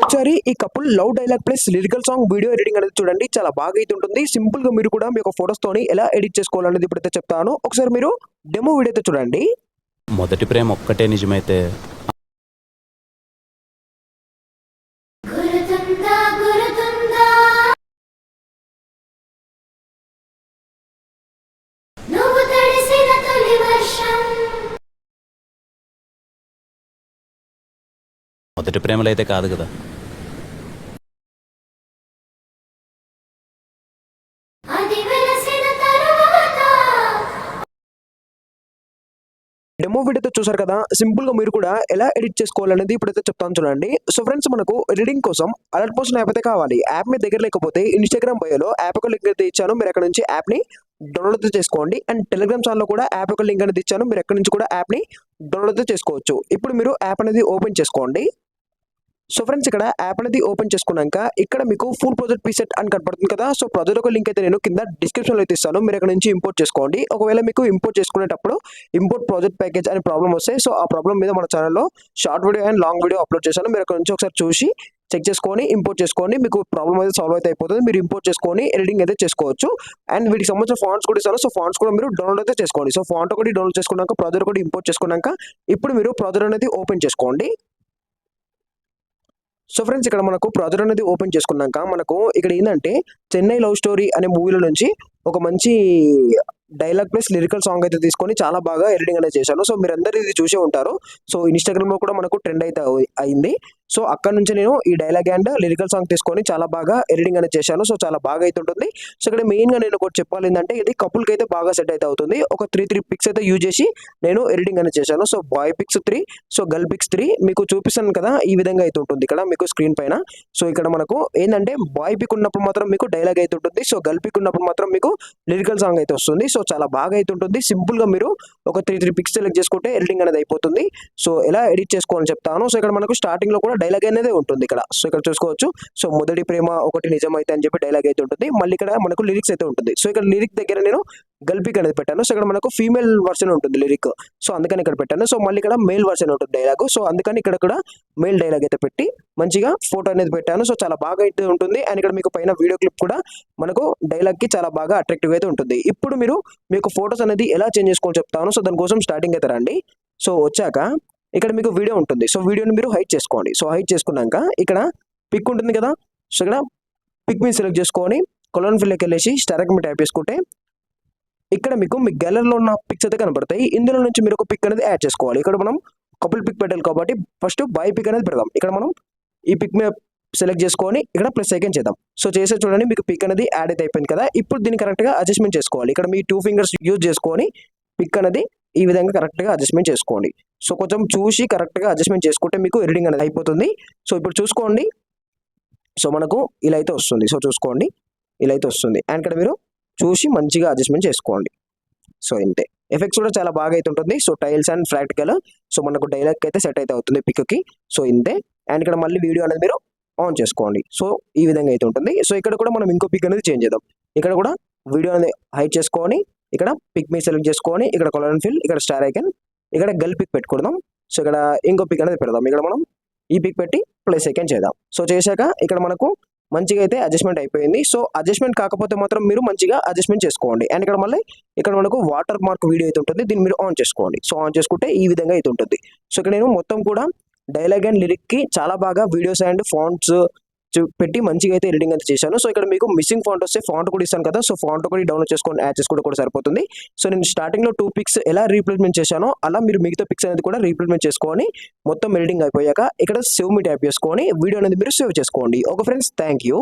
ఒకసారి ఈ couple love dialogue plus lyrical song video editing అనేది చూడండి. చాలా బాగా అయితే ఉంటుంది. సింపుల్ గా మీరు కూడా మీ యొక్క ఫోటోస్ తోని ఎలా ఎడిట్ చేసుకోవాలనేది ఇప్పుడైతే చెప్తాను. ఒకసారి మీరు డెమో వీడియో అయితే చూడండి. మొదటి ప్రేమ ఒక్కటే నిజమైతే గురుతుందా గురుతుందా నువ్వు తడిసిన తొలి వర్షం మొదటి ప్రేమలో అయితే కాదు కదా. అది వెలసిన తరువాత డెమో వీడియోతో చూసారు కదా. సింపుల్ గా మీరు కూడా ఎలా ఎడిట్ చేసుకోవాలనేది ఇప్పుడైతే చెప్తాను చూడండి. సో ఫ్రెండ్స్, మనకు ఎడిటింగ్ కోసం అలర్ట్ పోషన్ యాప్ అయితే కావాలి. యాప్ మీ దగ్గర లేకపోతే ఇన్స్టాగ్రామ్ బయోలో యాప్ యొక్క లింక్ అయితే ఇచ్చాను. మీరు అక్కడ నుంచి యాప్ ని డౌన్లోడ్ చేసుకోండి. అండ్ టెలిగ్రామ్ ఛానల్ లో కూడా యాప్ యొక్క లింక్ అనేది ఇచ్చాను. మీరు ఎక్కడి నుంచి కూడా యాప్ ని డౌన్లోడ్ చేసుకోవచ్చు. ఇప్పుడు మీరు యాప్ అనేది ఓపెన్ చేసుకోండి. సో ఫ్రెండ్స్, ఇక్కడ యాప్ అనేది ఓపెన్ చేసుకున్నాక ఇక్కడ మీకు ఫుల్ ప్రాజెక్ట్ ప్రీసెట్ అని కనపడుతుంది కదా. సో ప్రాజెక్ట్ ఒక లింక్ అయితే నేను కింద డిస్క్రిప్షన్ లో అయితే ఇస్తాను. మీరు ఇక్కడ నుంచి ఇంపోర్ట్ చేసుకోండి. ఒకవేళ మీకు ఇంపోర్ట్ చేసుకునేటప్పుడు ఇంపోర్ట్ ప్రాజెక్ట్ ప్యాకేజ్ అనే ప్రాబ్లం వస్తే, సో ఆ ప్రాబ్లం మీద మన ఛానల్లో short video and long video upload చేశాను. మీరు ఇక్కడ నుంచి ఒకసారి చూసి చెక్ చేసుకొని ఇంపోర్ట్ చేసుకోండి. మీకు ప్రాబ్లం అయితే సాల్వ్ అయితే అయిపోతుంది. మీరు ఇంపోర్ట్ చేసుకొని ఎడిటింగ్ అయితే చేసుకోవచ్చు. అండ్ వీటికి సంబంధించిన ఫాంట్స్ కూడా ఇస్తాను. సో ఫాంట్స్ కూడా మీరు డౌన్లోడ్ అయితే చేసుకోండి. సో ఫాంట్ ఒకటి డౌన్లోడ్ చేసుకున్నాక ప్రాజెక్ట్ ఒకటి ఇంపోర్ట్ చేసుకున్నాక ఇప్పుడు మీరు ప్రాజెక్ట్ అనేది ఓపెన్ చేసుకోండి. సో ఫ్రెండ్స్, ఇక్కడ మనకు ప్రాజెక్ట్ అనేది ఓపెన్ చేసుకున్నాక మనకు ఇక్కడ ఏంటంటే చెన్నై లవ్ స్టోరీ అనే మూవీలో నుంచి ఒక మంచి డైలాగ్ ప్లస్ లిరికల్ సాంగ్ అయితే తీసుకొని చాలా బాగా ఎడిటింగ్ అనేది చేశాను. సో మీరందరూ ఇది చూసే ఉంటారు. సో ఇన్స్టాగ్రామ్ లో కూడా మనకు ట్రెండ్ అయితే అయింది. సో అక్కడ నుంచి నేను ఈ డైలాగ్ అండ్ లిరికల్ సాంగ్ తీసుకొని చాలా బాగా ఎడిటింగ్ అనేది చేశాను. సో చాలా బాగా అయితే ఉంటుంది. సో ఇక్కడ మెయిన్ గా నేను ఒకటి చెప్పాలి ఏంటంటే, ఇది కపుల్ కి అయితే బాగా సెట్ అయితే అవుతుంది. ఒక 3 పిక్స్ అయితే యూజ్ చేసి నేను ఎడిటింగ్ అనేది చేశాను. So boy pics 3, so girl pics 3 మీకు చూపిస్తాను కదా. ఈ విధంగా అయితే ఉంటుంది ఇక్కడ మీకు స్క్రీన్ పైన. సో ఇక్కడ మనకు ఏంటంటే బాయ్ పిక్ ఉన్నప్పుడు మాత్రం మీకు డైలాగ్ అయితే ఉంటుంది. సో గర్ల్ పిక్ ఉన్నప్పుడు మాత్రం మీకు లిరికల్ సాంగ్ అయితే వస్తుంది. సో చాలా బాగా అయితే ఉంటుంది. సింపుల్ గా మీరు ఒక 3 పిక్స్ సెలెక్ట్ చేసుకుంటే ఎడిటింగ్ అనేది అయిపోతుంది. సో ఎలా ఎడిట్ చేసుకోవాలని చెప్తాను. సో ఇక్కడ మనకు స్టార్టింగ్ లో కూడా డైలాగ్ అనేది ఉంటుంది ఇక్కడ. సో ఇక్కడ చూసుకోవచ్చు. సో మొదటి ప్రేమ ఒకటి నిజమైతే అని చెప్పి డైలాగ్ అయితే ఉంటుంది. మళ్ళీ ఇక్కడ మనకు లిరిక్స్ అయితే ఉంటుంది. సో ఇక్కడ లిరిక్ దగ్గర నేను గర్ల్ పిక్ అనేది పెట్టాను. సో ఇక్కడ మనకు ఫీమేల్ వర్షన్ ఉంటుంది లిరిక్. సో అందుకని ఇక్కడ పెట్టాను. సో మళ్ళీ ఇక్కడ మేల్ వర్షన్ ఉంటుంది డైలాగ్. సో అందుకని ఇక్కడ కూడా మేల్ డైలాగ్ అయితే పెట్టి మంచిగా ఫోటో అనేది పెట్టాను. సో చాలా బాగా అయితే ఉంటుంది. అండ్ ఇక్కడ మీకు పైన వీడియో క్లిప్ కూడా మనకు డైలాగ్ కి చాలా బాగా అట్రాక్టివ్ అయితే ఉంటుంది. ఇప్పుడు మీరు మీకు ఫోటోస్ అనేది ఎలా చేంజ్ చేసుకోవాలో చెప్తాను. సో దానికోసం స్టార్టింగ్ అయితే రండి. సో వచ్చాక ఇక్కడ మీకు వీడియో ఉంటుంది. సో వీడియోని మీరు హైడ్ చేసుకోండి. సో హైడ్ చేసుకున్నాక ఇక్కడ పిక్ ఉంటుంది కదా. సో ఇక్కడ పిక్ మీద సెలెక్ట్ చేసుకొని కొలన్ ఫిల్కి వెళ్ళేసి స్టార్క్ మీద ట్యాప్ చేసుకుంటే ఇక్కడ మీకు మీ గ్యాలరీలో ఉన్న పిక్స్ అయితే కనబడతాయి. ఇందులో నుంచి మీరు ఒక పిక్ అనేది యాడ్ చేసుకోవాలి. ఇక్కడ మనం కపుల్ పిక్ పెట్టాలి కాబట్టి ఫస్ట్ బాయ్ పిక్ అనేది పెడదాం. ఇక్కడ మనం ఈ పిక్ మీద సెలెక్ట్ చేసుకొని ఇక్కడ ప్లస్ సెకండ్ చేద్దాం. సో చేసే చూడండి మీకు పిక్ అనేది యాడ్ అయితే అయిపోయింది కదా. ఇప్పుడు దీన్ని కరెక్ట్గా అడ్జస్ట్మెంట్ చేసుకోవాలి. ఇక్కడ మీ 2 ఫింగర్స్ యూజ్ చేసుకొని పిక్ అనేది ఈ విధంగా కరెక్ట్గా అడ్జస్ట్మెంట్ చేసుకోండి. సో కొంచెం చూసి కరెక్ట్గా అడ్జస్ట్మెంట్ చేసుకుంటే మీకు ఎడిటింగ్ అనేది అయిపోతుంది. సో ఇప్పుడు చూసుకోండి. సో మనకు ఇలా అయితే వస్తుంది. సో చూసుకోండి, ఇలా అయితే వస్తుంది. అండ్ ఇక్కడ మీరు చూసి మంచిగా అడ్జస్ట్మెంట్ చేసుకోండి. సో ఇంతే. ఎఫెక్ట్స్ కూడా చాలా బాగా అయితే ఉంటుంది. So tiles and practical. So మనకు డైలాగ్ అయితే సెట్ అయితే అవుతుంది పిక్కి. సో ఇంతే. అండ్ ఇక్కడ మళ్ళీ వీడియో అనేది మీరు ఆన్ చేసుకోండి. సో ఈ విధంగా అయితే ఉంటుంది. సో ఇక్కడ కూడా మనం ఇంకో పిక్ అనేది చేంజ్ చేద్దాం. ఇక్కడ కూడా వీడియో అనేది హైడ్ చేసుకొని ఇక్కడ పిక్ మీ సెలెక్ట్ చేసుకొని ఇక్కడ కలర్ ఫిల్, ఇక్కడ స్టార్ ఐకన్, ఇక్కడ గర్ల్ పిక్ పెట్టుకుందాం. సో ఇక్కడ ఇంకో పిక్ అనేది పెడదాం. ఇక్కడ మనం ఈ పిక్ పెట్టి ప్లస్ సెకండ్ చేద్దాం. సో చేశాక ఇక్కడ మనకు మంచిగా అయితే అడ్జస్ట్మెంట్ అయిపోయింది. సో అడ్జస్ట్మెంట్ కాకపోతే మాత్రం మీరు మంచిగా అడ్జస్ట్మెంట్ చేసుకోండి. అండ్ ఇక్కడ మళ్ళీ ఇక్కడ మనకు వాటర్ మార్క్ వీడియో అయితే ఉంటుంది. దీన్ని మీరు ఆన్ చేసుకోండి. సో ఆన్ చేసుకుంటే ఈ విధంగా అయితే ఉంటుంది. సో ఇక్కడ నేను మొత్తం కూడా డైలాగ్ అండ్ లిరిక్ కి చాలా బాగా వీడియోస్ అండ్ ఫాంట్స్ పెట్టి మంచిగా అయితే ఎడిటింగ్ అయితే చేశాను. సో ఇక్కడ మీకు మిస్సింగ్ ఫాంట్ వస్తే ఫాంట్ కూడా ఇస్తాను కదా. సో ఫాంట్ కూడా డౌన్లోడ్ చేసుకొని యాడ్ చేసుకుంటే కూడా సరిపోతుంది. సో నేను స్టార్టింగ్ లో 2 పిక్స్ ఎలా రీప్లేస్మెంట్ చేశానో అలా మీరు మిగతా పిక్స్ అనేది కూడా రీప్లేస్మెంట్ చేసుకొని మొత్తం ఎడిటింగ్ అయిపోయాక ఇక్కడ సేవ్ మీ ట్యాప్ చేసుకొని వీడియో అనేది మీరు సేవ్ చేసుకోండి. Okay friends, thank you.